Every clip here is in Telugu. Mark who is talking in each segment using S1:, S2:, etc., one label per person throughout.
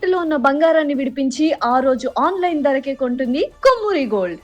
S1: తాకట్టులో ఉన్న బంగారాన్ని విడిపించి ఆ రోజు ఆన్లైన్ ధరకే కొంటుంది కొమ్మూరి గోల్డ్.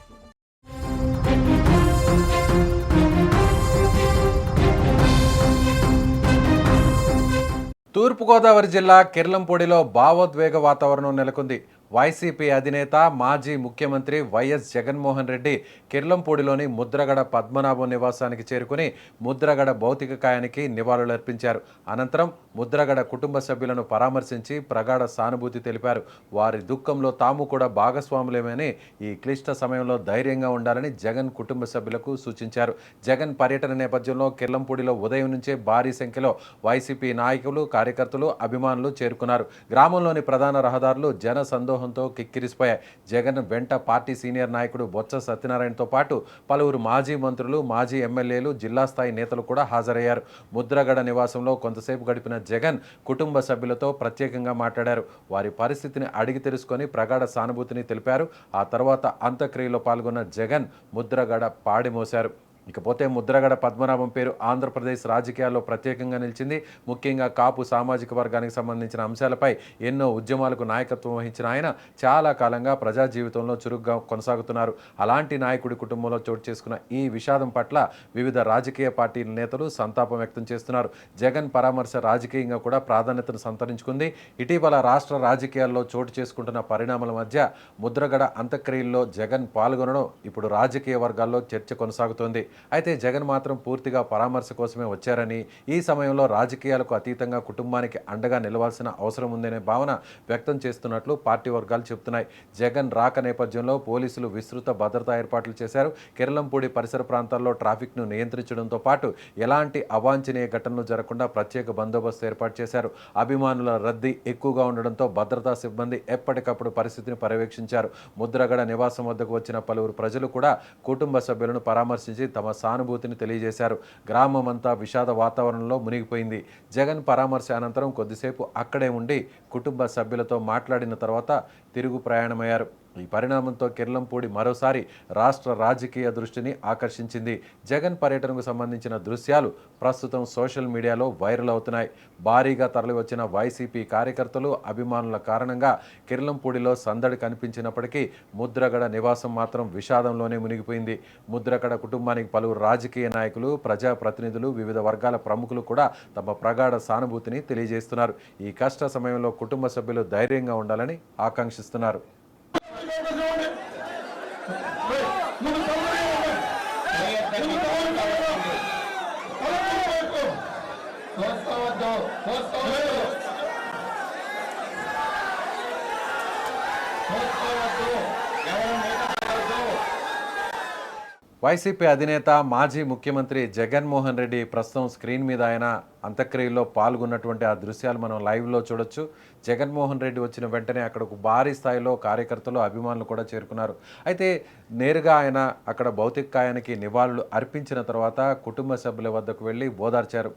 S2: తూర్పుగోదావరి జిల్లా కిర్లంపూడిలో భావోద్వేగ వాతావరణం నెలకొంది. వైసీపీ అధినేత మాజీ ముఖ్యమంత్రి వైఎస్ జగన్మోహన్ రెడ్డి కిర్లంపూడిలోని ముద్రగడ పద్మనాభం నివాసానికి చేరుకుని ముద్రగడ భౌతిక కాయానికి నివాళులర్పించారు. అనంతరం ముద్రగడ కుటుంబ సభ్యులను పరామర్శించి ప్రగాఢ సానుభూతి తెలిపారు. వారి దుఃఖంలో తాము కూడా భాగస్వాములేమని, ఈ క్లిష్ట సమయంలో ధైర్యంగా ఉండాలని జగన్ కుటుంబ సభ్యులకు సూచించారు. జగన్ పర్యటన నేపథ్యంలో కిర్లంపూడిలో ఉదయం నుంచే భారీ సంఖ్యలో వైసీపీ నాయకులు, కార్యకర్తలు, అభిమానులు చేరుకున్నారు. గ్రామంలోని ప్రధాన రహదారులు జన సందోహంతో కిక్కిరిసిపోయాయి. జగన్ వెంట పార్టీ సీనియర్ నాయకుడు బొత్స సత్యనారాయణతో పాటు పలువురు మాజీ మంత్రులు, మాజీ ఎమ్మెల్యేలు, జిల్లా స్థాయి నేతలు కూడా హాజరయ్యారు. ముద్రగడ నివాసంలో కొంతసేపు గడిపిన జగన్ కుటుంబ సభ్యులతో ప్రత్యేకంగా మాట్లాడారు. వారి పరిస్థితిని అడిగి తెలుసుకొని ప్రగాఢ సానుభూతిని తెలిపారు. ఆ తర్వాత అంత్యక్రియలో పాల్గొన్న జగన్ ముద్రగడ పాడి మోశారు. ఇకపోతే ముద్రగడ పద్మనాభం పేరు ఆంధ్రప్రదేశ్ రాజకీయాల్లో ప్రత్యేకంగా నిలిచింది. ముఖ్యంగా కాపు సామాజిక వర్గానికి సంబంధించిన అంశాలపై ఎన్నో ఉద్యమాలకు నాయకత్వం వహించిన ఆయన చాలా కాలంగా ప్రజా జీవితంలో చురుగ్గా కొనసాగుతున్నారు. అలాంటి నాయకుడి కుటుంబంలో చోటు చేసుకున్న ఈ విషాదం పట్ల వివిధ రాజకీయ పార్టీల నేతలు సంతాపం వ్యక్తం చేస్తున్నారు. జగన్ పరామర్శ రాజకీయంగా కూడా ప్రాధాన్యతను సంతరించుకుంది. ఇటీవల రాష్ట్ర రాజకీయాల్లో చోటు చేసుకుంటున్న పరిణామాల మధ్య ముద్రగడ అంత్యక్రియల్లో జగన్ పాల్గొనడం ఇప్పుడు రాజకీయ వర్గాల్లో చర్చ కొనసాగుతోంది. అయితే జగన్ మాత్రం పూర్తిగా పరామర్శ కోసమే వచ్చారని, ఈ సమయంలో రాజకీయాలకు అతీతంగా కుటుంబానికి అండగా నిలవాల్సిన అవసరం ఉందనే భావన వ్యక్తం చేస్తున్నట్లు పార్టీ వర్గాలు చెబుతున్నాయి. జగన్ రాక నేపథ్యంలో పోలీసులు విస్తృత భద్రతా ఏర్పాట్లు చేశారు. కిర్లంపూడి పరిసర ప్రాంతాల్లో ట్రాఫిక్ను నియంత్రించడంతో పాటు ఎలాంటి అవాంఛనీయ ఘటనలు జరగకుండా ప్రత్యేక బందోబస్తు ఏర్పాటు చేశారు. అభిమానుల రద్దీ ఎక్కువగా ఉండడంతో భద్రతా సిబ్బంది ఎప్పటికప్పుడు పరిస్థితిని పర్యవేక్షించారు. ముద్రగడ నివాసం వద్దకు వచ్చిన పలువురు ప్రజలు కూడా కుటుంబ సభ్యులను పరామర్శించి తమ సానుభూతిని తెలియజేశారు. గ్రామమంతా విషాద వాతావరణంలో మునిగిపోయింది. జగన్ పరామర్శ అనంతరం కొద్దిసేపు అక్కడే ఉండి కుటుంబ సభ్యులతో మాట్లాడిన తర్వాత తిరుగు ప్రయాణమయ్యారు. ఈ పరిణామంతో కిర్లంపూడి మరోసారి రాష్ట్ర రాజకీయ దృష్టిని ఆకర్షించింది. జగన్ పర్యటనకు సంబంధించిన దృశ్యాలు ప్రస్తుతం సోషల్ మీడియాలో వైరల్ అవుతున్నాయి. భారీగా తరలివచ్చిన వైసీపీ కార్యకర్తలు, అభిమానుల కారణంగా కిర్లంపూడిలో సందడి కనిపించినప్పటికీ ముద్రగడ నివాసం మాత్రం విషాదంలోనే మునిగిపోయింది. ముద్రగడ కుటుంబానికి పలువురు రాజకీయ నాయకులు, ప్రజాప్రతినిధులు, వివిధ వర్గాల ప్రముఖులు కూడా తమ ప్రగాఢ సానుభూతిని తెలియజేస్తున్నారు. ఈ కష్ట సమయంలో కుటుంబ సభ్యులు ధైర్యంగా ఉండాలని ఆకాంక్షిస్తున్నారు. వైసీపీ అధినేత మాజీ ముఖ్యమంత్రి జగన్మోహన్ రెడ్డి ప్రస్తుతం స్క్రీన్ మీద ఆయన అంత్యక్రియల్లో పాల్గొన్నటువంటి ఆ దృశ్యాలు మనం లైవ్లో చూడొచ్చు. జగన్మోహన్ రెడ్డి వచ్చిన వెంటనే అక్కడకు భారీ స్థాయిలో కార్యకర్తలు, అభిమానులు కూడా చేరుకున్నారు. అయితే నేరుగా ఆయన అక్కడ భౌతిక కాయానికి నివాళులు అర్పించిన తర్వాత కుటుంబ సభ్యుల వద్దకు వెళ్ళి ఓదార్చారు.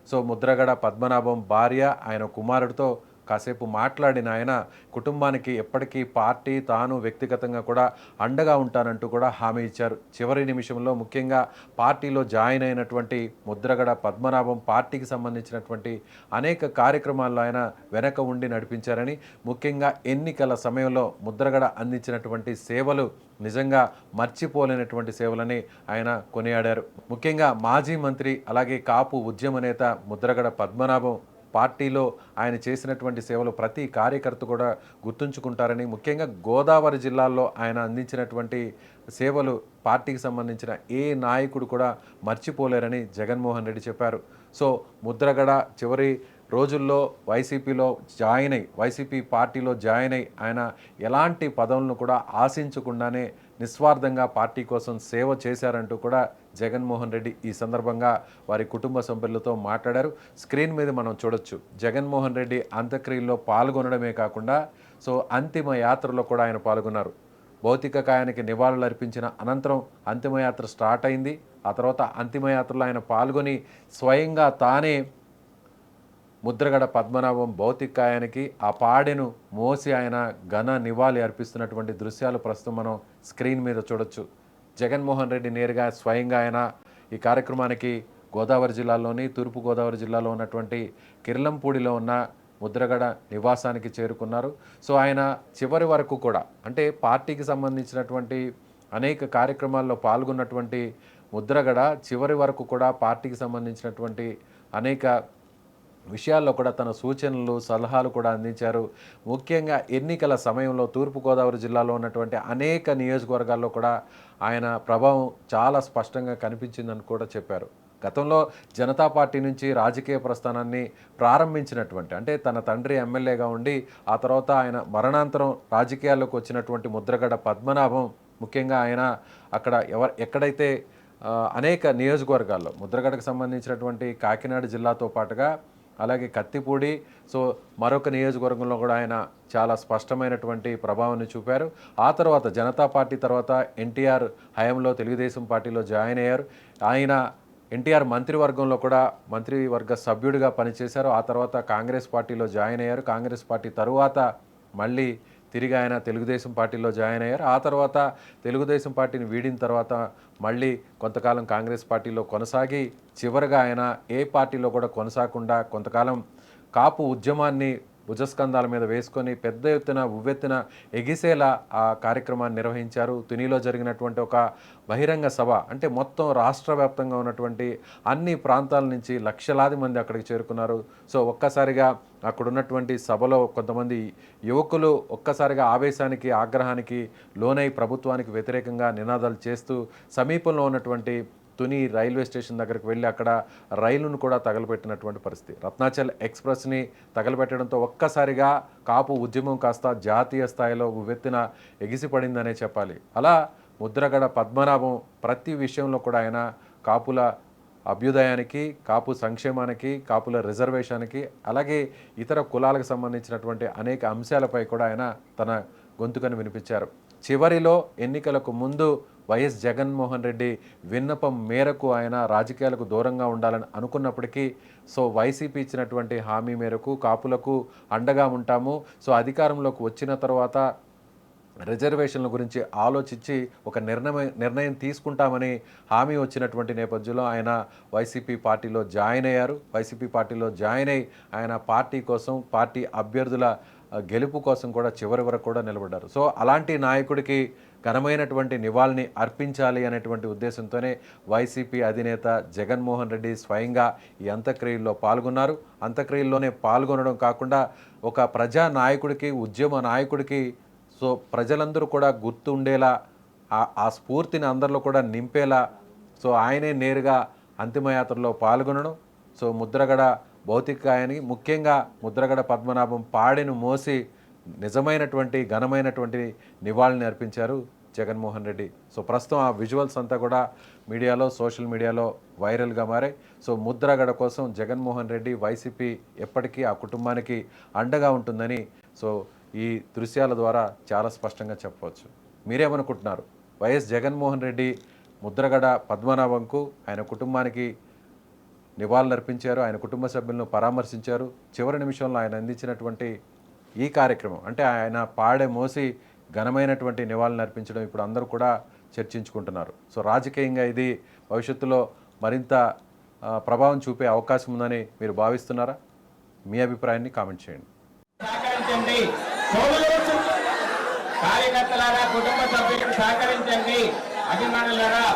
S2: సో ముద్రగడ పద్మనాభం భార్య, ఆయన కుమారుడితో కాసేపు మాట్లాడిన ఆయన కుటుంబానికి ఎప్పటికీ పార్టీ, తాను వ్యక్తిగతంగా కూడా అండగా ఉంటానంటూ కూడా హామీ ఇచ్చారు. చివరి నిమిషంలో ముఖ్యంగా పార్టీలో జాయిన్ అయినటువంటి ముద్రగడ పద్మనాభం పార్టీకి సంబంధించినటువంటి అనేక కార్యక్రమాల్లో ఆయన వెనక ఉండి నడిపించారని, ముఖ్యంగా ఎన్నికల సమయంలో ముద్రగడ అందించినటువంటి సేవలు నిజంగా మర్చిపోలేనటువంటి సేవలని ఆయన కొనియాడారు. ముఖ్యంగా మాజీ మంత్రి, అలాగే కాపు ఉద్యమ నేత ముద్రగడ పద్మనాభం పార్టీలో ఆయన చేసినటువంటి సేవలు ప్రతి కార్యకర్త కూడా గుర్తుంచుకుంటారని, ముఖ్యంగా గోదావరి జిల్లాల్లో ఆయన అందించినటువంటి సేవలు పార్టీకి సంబంధించిన ఏ నాయకుడు కూడా మర్చిపోలేరని జగన్మోహన్ రెడ్డి చెప్పారు. సో ముద్రగడ చివరి రోజుల్లో వైసీపీ పార్టీలో జాయిన్ అయి ఆయన ఎలాంటి పదవులను కూడా ఆశించకుండానే నిస్వార్థంగా పార్టీ కోసం సేవ చేశారంటూ కూడా జగన్మోహన్ రెడ్డి ఈ సందర్భంగా వారి కుటుంబ సభ్యులతో మాట్లాడారు. స్క్రీన్ మీద మనం చూడొచ్చు. జగన్మోహన్ రెడ్డి అంత్యక్రియల్లో పాల్గొనడమే కాకుండా అంతిమ యాత్రలో కూడా ఆయన పాల్గొన్నారు. భౌతిక కాయానికి నివాళులు అర్పించిన అనంతరం అంతిమయాత్ర స్టార్ట్ అయింది. ఆ తర్వాత అంతిమయాత్రలో ఆయన పాల్గొని స్వయంగా తానే ముద్రగడ పద్మనాభం భౌతిక కాయానికి ఆ పాడెను మోసి ఆయన ఘన నివాళి అర్పిస్తున్నటువంటి దృశ్యాలు ప్రస్తుతం మనం స్క్రీన్ మీద చూడొచ్చు. జగన్మోహన్ రెడ్డి నేరుగా స్వయంగా ఆయన ఈ కార్యక్రమానికి గోదావరి జిల్లాలోని, తూర్పుగోదావరి జిల్లాలో ఉన్నటువంటి కిర్లంపూడిలో ఉన్న ముద్రగడ నివాసానికి చేరుకున్నారు. సో ఆయన చివరి వరకు కూడా అంటే పార్టీకి సంబంధించినటువంటి అనేక కార్యక్రమాల్లో పాల్గొన్నటువంటి ముద్రగడ చివరి వరకు కూడా పార్టీకి సంబంధించినటువంటి అనేక విషయాల్లో కూడా తన సూచనలు సలహాలు కూడా అందించారు. ముఖ్యంగా ఎన్నికల సమయంలో తూర్పుగోదావరి జిల్లాలో ఉన్నటువంటి అనేక నియోజకవర్గాల్లో కూడా ఆయన ప్రభావం చాలా స్పష్టంగా కనిపించిందని కూడా చెప్పారు. గతంలో జనతా పార్టీ నుంచి రాజకీయ ప్రస్థానాన్ని ప్రారంభించినటువంటి అంటే తన తండ్రి ఎమ్మెల్యేగా ఉండి ఆ తర్వాత ఆయన మరణాంతరం రాజకీయాల్లోకి వచ్చినటువంటి ముద్రగడ పద్మనాభం ముఖ్యంగా ఆయన అక్కడ ఎక్కడైతే అనేక నియోజకవర్గాల్లో ముద్రగడకు సంబంధించినటువంటి కాకినాడ జిల్లాతో పాటుగా అలాగే కత్తిపూడి సో మరొక నియోజకవర్గంలో కూడా ఆయన చాలా స్పష్టమైనటువంటి ప్రభావాన్ని చూపారు. ఆ తర్వాత జనతా పార్టీ తర్వాత ఎన్టీఆర్ హయాంలో తెలుగుదేశం పార్టీలో జాయిన్ అయ్యారు. ఆయన ఎన్టీఆర్ మంత్రివర్గంలో కూడా మంత్రివర్గ సభ్యుడిగా పనిచేశారు. ఆ తర్వాత కాంగ్రెస్ పార్టీలో జాయిన్ అయ్యారు. కాంగ్రెస్ పార్టీ తరువాత మళ్ళీ తిరిగి ఆయన తెలుగుదేశం పార్టీలో జాయిన్ అయ్యారు. ఆ తర్వాత తెలుగుదేశం పార్టీని వీడిన తర్వాత మళ్ళీ కొంతకాలం కాంగ్రెస్ పార్టీలో కొనసాగి చివరిగా ఆయన ఏ పార్టీలో కూడా కొనసాగకుండా కొంతకాలం కాపు ఉద్యమాన్ని భుజస్కంధాల మీద వేసుకొని పెద్ద ఎత్తున ఉవ్వెత్తున ఎగిసేలా ఆ కార్యక్రమాన్ని నిర్వహించారు. తునిలో జరిగినటువంటి ఒక బహిరంగ సభ అంటే మొత్తం రాష్ట్ర వ్యాప్తంగా ఉన్నటువంటి అన్ని ప్రాంతాల నుంచి లక్షలాది మంది అక్కడికి చేరుకున్నారు. సో ఒక్కసారిగా అక్కడ ఉన్నటువంటి సభలో కొంతమంది యువకులు ఒక్కసారిగా ఆవేశానికి ఆగ్రహానికి లోనై ప్రభుత్వానికి వ్యతిరేకంగా నినాదాలు చేస్తూ సమీపంలో ఉన్నటువంటి తుని రైల్వే స్టేషన్ దగ్గరికి వెళ్ళి అక్కడ రైలును కూడా తగలబెట్టినటువంటి పరిస్థితి. రత్నాచల్ ఎక్స్ప్రెస్ని తగలబెట్టడంతో ఒక్కసారిగా కాపు ఉద్యమం కాస్త జాతీయ స్థాయిలో ఉవ్వెత్తున ఎగిసిపడిందనే చెప్పాలి. అలా ముద్రగడ పద్మనాభం ప్రతి విషయంలో కూడా ఆయన కాపుల అభ్యుదయానికి కాపు సంక్షేమానికి కాపుల రిజర్వేషన్కి అలాగే ఇతర కులాలకు సంబంధించినటువంటి అనేక అంశాలపై కూడా ఆయన తన గొంతుకను వినిపించారు. చివరిలో ఎన్నికలకు ముందు వైఎస్ జగన్మోహన్ రెడ్డి విన్నపం మేరకు ఆయన రాజకీయాలకు దూరంగా ఉండాలని అనుకున్నప్పటికీ సో వైసీపీ ఇచ్చినటువంటి హామీ మేరకు కాపులకు అండగా ఉంటాము, సో అధికారంలోకి వచ్చిన తర్వాత రిజర్వేషన్ల గురించి ఆలోచించి ఒక నిర్ణయం తీసుకుంటామని హామీ వచ్చినటువంటి నేపథ్యంలో ఆయన వైసీపీ పార్టీలో జాయిన్ అయ్యారు. వైసీపీ పార్టీలో జాయిన్ అయ్యి ఆయన పార్టీ కోసం పార్టీ అభ్యర్థుల గెలుపు కోసం కూడా చివరి వరకు కూడా నిలబడ్డారు. సో అలాంటి నాయకుడికి ఘనమైనటువంటి నివాళిని అర్పించాలి అనేటువంటి ఉద్దేశంతోనే వైసీపీ అధినేత జగన్మోహన్ రెడ్డి స్వయంగా ఈ అంత్యక్రియల్లో పాల్గొన్నారు. అంత్యక్రియల్లోనే పాల్గొనడం కాకుండా ఒక ప్రజా నాయకుడికి ఉద్యమ నాయకుడికి సో ప్రజలందరూ కూడా గుర్తుండేలా ఆ స్ఫూర్తిని అందరిలో కూడా నింపేలా సో ఆయనే నేరుగా అంతిమయాత్రలో పాల్గొనడం సో ముద్రగడ భౌతికాయాన్ని ముఖ్యంగా ముద్రగడ పద్మనాభం పాడెను మోసి నిజమైనటువంటి ఘనమైనటువంటి నివాళిని అర్పించారు జగన్మోహన్ రెడ్డి. సో ప్రస్తుతం ఆ విజువల్స్ అంతా కూడా మీడియాలో సోషల్ మీడియాలో వైరల్గా మారాయి. సో ముద్రగడ కోసం జగన్మోహన్ రెడ్డి వైసీపీ ఎప్పటికీ ఆ కుటుంబానికి అండగా ఉంటుందని సో ఈ దృశ్యాల ద్వారా చాలా స్పష్టంగా చెప్పవచ్చు. మీరేమనుకుంటున్నారు? వైఎస్ జగన్మోహన్ రెడ్డి ముద్రగడ పద్మనాభంకు ఆయన కుటుంబానికి నివాళులర్పించారు, ఆయన కుటుంబ సభ్యులను పరామర్శించారు. చివరి నిమిషంలో ఆయన అందించినటువంటి ఈ కార్యక్రమం అంటే ఆయన పాడే మోసి ఘనమైనటువంటి నివాళులను అర్పించడం ఇప్పుడు అందరూ కూడా చర్చించుకుంటున్నారు. సో రాజకీయంగా ఇది భవిష్యత్తులో మరింత ప్రభావం చూపే అవకాశం ఉందని మీరు భావిస్తున్నారా? మీ అభిప్రాయాన్ని కామెంట్ చేయండి.
S3: కార్యకర్తలారా, కుటుంబ సభ్యులకు సహకరించండి. అభిమానులారా